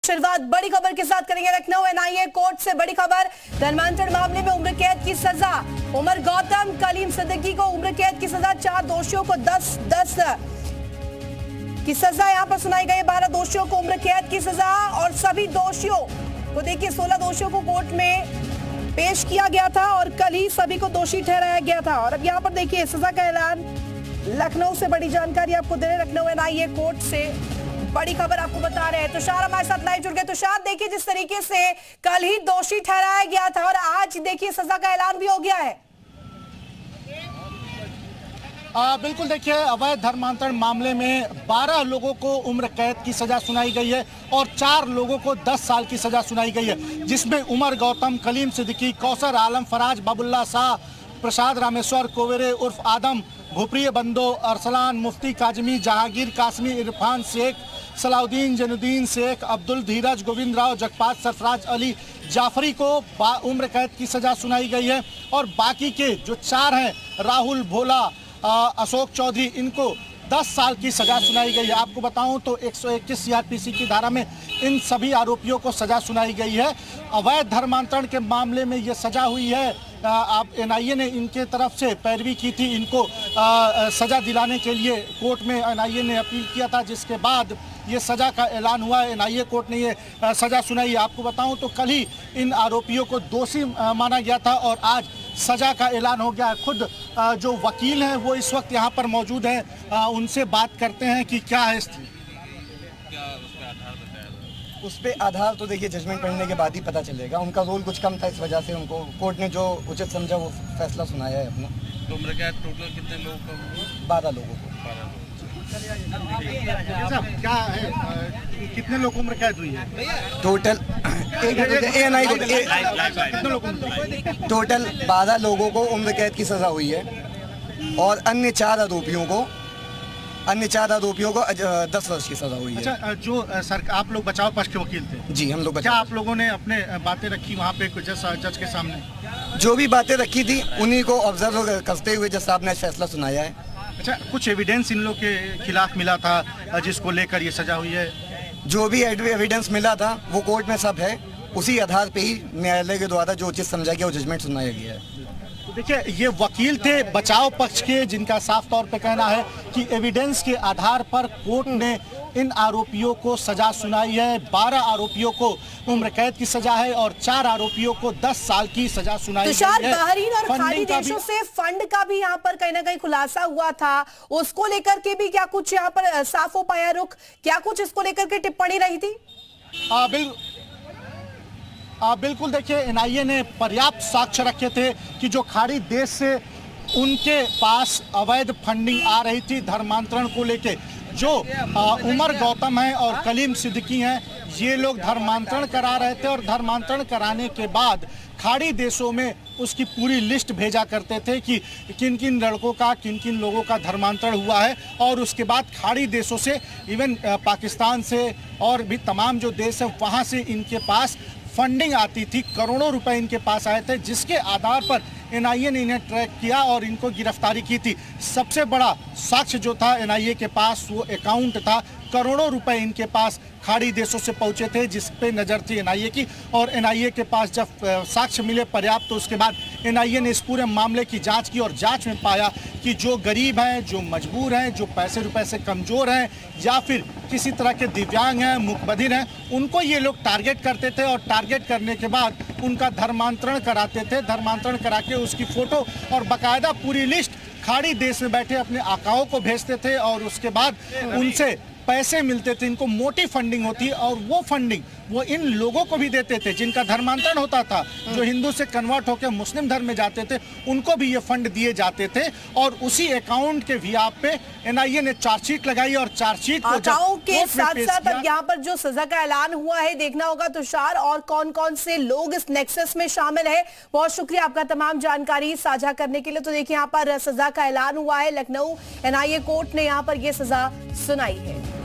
शुरुआत बड़ी खबर के साथ करेंगे। लखनऊ एनआईए कोर्ट से बड़ी खबर। धर्मांतरण मामले में उम्र कैद की सजा। उमर गौतम, कलीम सिद्दीकी को उम्र कैद की सजा। 4 दोषियों को 10 की सजा यहां पर सुनाई गई। 12 दोषियों को उम्र कैद की सजा और सभी दोषियों को देखिए 16 दोषियों को कोर्ट में पेश किया गया था और कल ही सभी को दोषी ठहराया गया था। और अब यहाँ पर देखिए सजा का ऐलान। लखनऊ से बड़ी जानकारी आपको दे रहे हैं। लखनऊ एनआईए कोर्ट से बड़ी खबर आपको बता रहे हैं। तुषार हमारे साथ लाइव जुड़ गए। तुषार, देखिए जिस तरीके से कल ही दोषी ठहराया गया था और आज देखिए सजा का ऐलान भी हो गया है। बिल्कुल, देखिए अवैध धर्मांतरण मामले में 12 लोगों को उम्र कैद की सजा सुनाई गई है और 4 लोगों को 10 साल की सजा सुनाई गई है, जिसमें उमर गौतम, कलीम सिद्दीकी, कौसर आलम, फराज बाबुल्ला शाह, प्रसाद रामेश्वर कोवेरे उर्फ आदम, भूप्रिय बंदो, अरसलान, मुफ्ती काजमी, जहांगीर कासमी, इरफान शेख, सलाउद्दीन, जैनुद्दीन शेख, अब्दुल, धीरज, गोविंद राव, जगपात, सरफराज अली जाफरी को उम्र कैद की सजा सुनाई गई है। और बाकी के जो 4 हैं, राहुल, भोला, अशोक चौधरी, इनको 10 साल की सजा सुनाई गई है। आपको बताऊं तो 121 सीआरपीसी की धारा में इन सभी आरोपियों को सजा सुनाई गई है। अवैध धर्मांतरण के मामले में ये सजा हुई है। आप एनआईए ने इनके तरफ से पैरवी की थी, इनको सजा दिलाने के लिए कोर्ट में एनआईए ने अपील किया था, जिसके बाद ये सजा का ऐलान हुआ है। एनआईए कोर्ट ने ये सजा सुनाई है। आपको बताऊं तो कल ही इन आरोपियों को दोषी माना गया था और आज सजा का ऐलान हो गया है। खुद जो वकील हैं वो इस वक्त यहाँ पर मौजूद हैं, उनसे बात करते हैं कि क्या है स्थिति। उस पे आधार तो देखिए जजमेंट पढ़ने के बाद ही पता चलेगा। उनका रोल कुछ कम था, इस वजह से उनको कोर्ट ने जो उचित समझा वो फैसला सुनाया है अपना। तो उम्र कैद टोटल कितने लोगों को? 12 लोगों को। क्या है, कितने लोग उम्र कैद हुई है टोटल? टोटल 12 लोगों को उम्र कैद की सजा हुई है और अन्य 4 आरोपियों को 10 वर्ष की सजा हुई है। अच्छा, जो सर आप लोग बचाव पक्ष के वकील थे? जी, हम लोग क्या आप लोगों ने अपने बातें रखी वहाँ पे जज के सामने? जो भी बातें रखी थी उन्हीं को ऑब्जर्व करते हुए जज साहब ने फैसला सुनाया है। अच्छा, कुछ एविडेंस इन लोग के खिलाफ मिला था जिसको लेकर ये सजा हुई है? जो भी एविडेंस मिला था वो कोर्ट में सब है, उसी आधार पे ही न्यायालय के द्वारा जो उचित समझा गया वो जजमेंट सुनाया गया है। देखिए, ये वकील थे बचाव पक्ष के, जिनका साफ तौर पे कहना है कि एविडेंस के आधार पर कोर्ट ने इन आरोपियों को सजा सुनाई है। 12 आरोपियों को उम्र कैद की सजा है और 4 आरोपियों को 10 साल की सजा सुनाई गई है। तुषार, बहरीन और खाड़ी देशों से फंड का भी यहाँ पर कहीं ना कहीं खुलासा हुआ था, उसको लेकर के भी क्या कुछ यहाँ पर साफ हो पाया रुख? क्या कुछ इसको लेकर के टिप्पणी रही थी? बिल्कुल, देखिए एनआईए ने पर्याप्त साक्ष्य रखे थे कि जो खाड़ी देश से उनके पास अवैध फंडिंग आ रही थी धर्मांतरण को लेके। जो उमर गौतम है और कलीम सिद्दीकी हैं, ये लोग धर्मांतरण करा रहे थे और धर्मांतरण कराने के बाद खाड़ी देशों में उसकी पूरी लिस्ट भेजा करते थे कि किन किन लड़कों का, किन किन लोगों का धर्मांतरण हुआ है। और उसके बाद खाड़ी देशों से, इवन पाकिस्तान से और भी तमाम जो देश हैं, वहाँ से इनके पास फंडिंग आती थी। करोड़ों रुपए इनके पास आए थे, जिसके आधार पर एनआईए ने इन्हें ट्रैक किया और इनको गिरफ्तारी की थी। सबसे बड़ा साक्ष्य जो था एनआईए के पास वो अकाउंट था। करोड़ों रुपए इनके पास खाड़ी देशों से पहुंचे थे, जिस पे नज़र थी एनआईए की। और एनआईए के पास जब साक्ष्य मिले पर्याप्त, तो उसके बाद एनआईए ने इस पूरे मामले की जांच की और जांच में पाया कि जो गरीब हैं, जो मजबूर हैं, जो पैसे रुपए से कमज़ोर हैं या फिर किसी तरह के दिव्यांग हैं, मुकबधिर हैं, उनको ये लोग टारगेट करते थे और टारगेट करने के बाद उनका धर्मांतरण कराते थे। धर्मांतरण करा के उसकी फ़ोटो और बाकायदा पूरी लिस्ट खाड़ी देश में बैठे अपने आकाओं को भेजते थे और उसके बाद उनसे पैसे मिलते थे। इनको मोटी फंडिंग होती और वो फंडिंग वो इन लोगों को भी देते थे जिनका धर्मांतरण होता था, जो हिंदू से कन्वर्ट होकर मुस्लिम धर्म में जाते थे, उनको भी ये फंड दिए जाते थे। और उसी अकाउंट के वियाप पे एनआईए ने चार्जशीट लगाई और चार्जशीट को के साथ साथ अब यहाँ पर जो सजा का ऐलान हुआ है, देखना होगा तुषार और कौन कौन से लोग इस नेक्सस में शामिल है। बहुत शुक्रिया आपका तमाम जानकारी साझा करने के लिए। तो देखिए यहाँ पर सजा का ऐलान हुआ है, लखनऊ एनआईए कोर्ट ने यहाँ पर यह सजा सुनाई है।